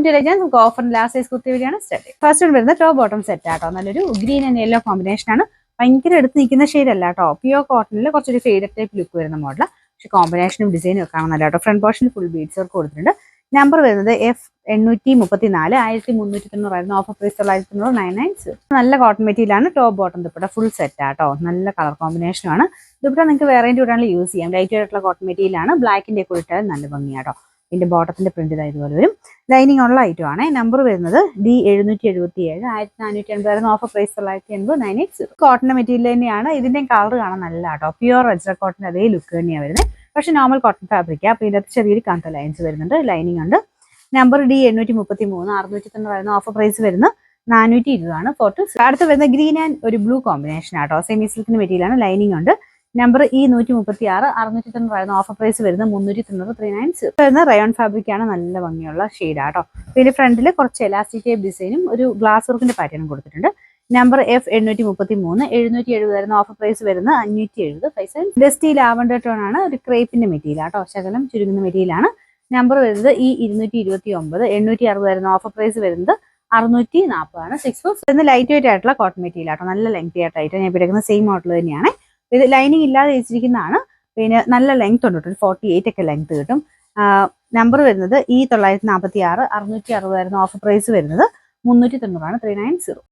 നമുക്ക് offer last size kurti വഴിയാണ് start. First one വരുന്നത് ടോപ്പ് ബോട്ടം സെറ്റ് ആട്ടോ. നല്ലൊരു ഗ്രീൻ ആൻഡ് യെല്ലോ കോമ്പിനേഷൻ ആണ്. ഭയങ്കര എടുത്ത് നിൽക്കുന്ന ഷെയ്ഡ് അല്ല കേട്ടോ. പ്യൂർ കോട്ടണിൽ കുറച്ചൊരു ഫെയ്ഡ് ടൈപ്പ് ലുക്ക് വരുന്ന മോഡൽ. പക്ഷെ കോമ്പിനേഷനും ഡിസൈനും ഒക്കെ കാണാൻ നല്ല കേട്ടോ. ഫ്രണ്ട് പോർഷനിൽ ഫുൾ ബീഡ്സ് വർക്ക് കൊടുത്തിട്ടുണ്ട്. നമ്പർ വരുന്നത് F834 1390 ഓഫർ പ്രൈസ് 990. നല്ല കോട്ടൺ മെറ്റീരിയൽ ആണ്. Top bottom dupatta full set ആട്ടോ. നല്ല കളർ കോമ്പിനേഷനാണ്. ദുപ്പട്ട നിങ്ങൾക്ക് വേറെയും ഇടാണെങ്കിൽ യൂസ് ചെയ്യാം. ലൈറ്റ് ആയിട്ടുള്ള കോട്ടൺ മെറ്റീരിയൽ ആണ്. ബ്ലാക്കിന്റെ ഒക്കെ ഇട്ടാൽ നല്ല ഭംഗിയാട്ടോ. ഇതിന്റെ ബോട്ടത്തിന്റെ പ്രിന്റ് ഇതുപോലെ വരും. ലൈനിങ് ഉള്ള ഐറ്റം ആണ്. നമ്പർ വരുന്നത് D777 1480 offer price 980. Cotton material തന്നെയാണ്. ഇതിന്റെ കളർ കാണാൻ നല്ല കേട്ടോ. പ്യൂർ അജ്ര കോട്ടൺ അതേ ലുക്ക് തന്നെയാണ് വരുന്നത്. പക്ഷെ നോർമൽ കോട്ടൺ ഫാബ്രിക്. അപ്പൊ ഇതിനകത്ത് ചെറിയൊരു കണ്ട ലൈൻസ് വരുന്നുണ്ട്. ലൈനിങ് ഉണ്ട്. നമ്പർ D833 690 ഓഫർ പ്രൈസ് വരുന്നത് 420 ആണ്. ഫോട്ടോ അടുത്ത് വരുന്ന ഗ്രീൻ ആൻഡ് ഒരു ബ്ലൂ കോമ്പിനേഷൻ ആട്ടോ. സെമി സിൽക്കിന്റെ മെറ്റീരിയൽ ആണ്. ലൈനിങ് ഉണ്ട്. നമ്പർ E136 690 ഓഫർ പ്രൈസ് വരുന്നത് 390 390. വരുന്ന റയോൺ ഫാബ്രിക് ആണ്. നല്ല ഭംഗിയുള്ള ഷെയ്ഡ് ആട്ടോ. പിന്നെ ഫ്രണ്ടിൽ കുറച്ച് എലാസ്റ്റിക് ടൈപ്പ് ഡിസൈനും ഒരു ഗ്ലാസ് വർക്കിന്റെ പാറ്റേണും കൊടുത്തിട്ടുണ്ട്. നമ്പർ F833 770 ഓഫർ പ്രൈസ് വരുന്നത് 570 പൈസ. ഡസ്റ്റി ലാവൻഡർ ടോൺ ആണ്. ഒരു ക്രേപ്പിന്റെ മെറ്റീരിയൽ ആട്ടോ. ശകലം ചുരുങ്ങുന്ന മെറ്റീരിയൽ ആണ്. നമ്പർ വരുന്നത് E229 860 ഓഫർ പ്രൈസ് വരുന്നത് 640 ആണ്. 64 ലൈറ്റ് വെയിറ്റ് ആയിട്ടുള്ള കോട്ടൺ മെറ്റീരിയൽ ആട്ടോ. നല്ല ലെങ്ത് ആയിട്ടായിട്ട് ഞാൻ എടുക്കുന്ന സെയിം മോഡൽ തന്നെയാണ്. ഇത് ലൈനിങ് ഇല്ലാതെ വെച്ചിരിക്കുന്നതാണ്. പിന്നെ നല്ല ലെങ്ത് ഉണ്ട് കേട്ടോ. 48 ഒക്കെ ലെങ്ത് കിട്ടും. നമ്പർ വരുന്നത് E946 660 ഓഫർ പ്രൈസ് വരുന്നത് 390 ആണ്. 390.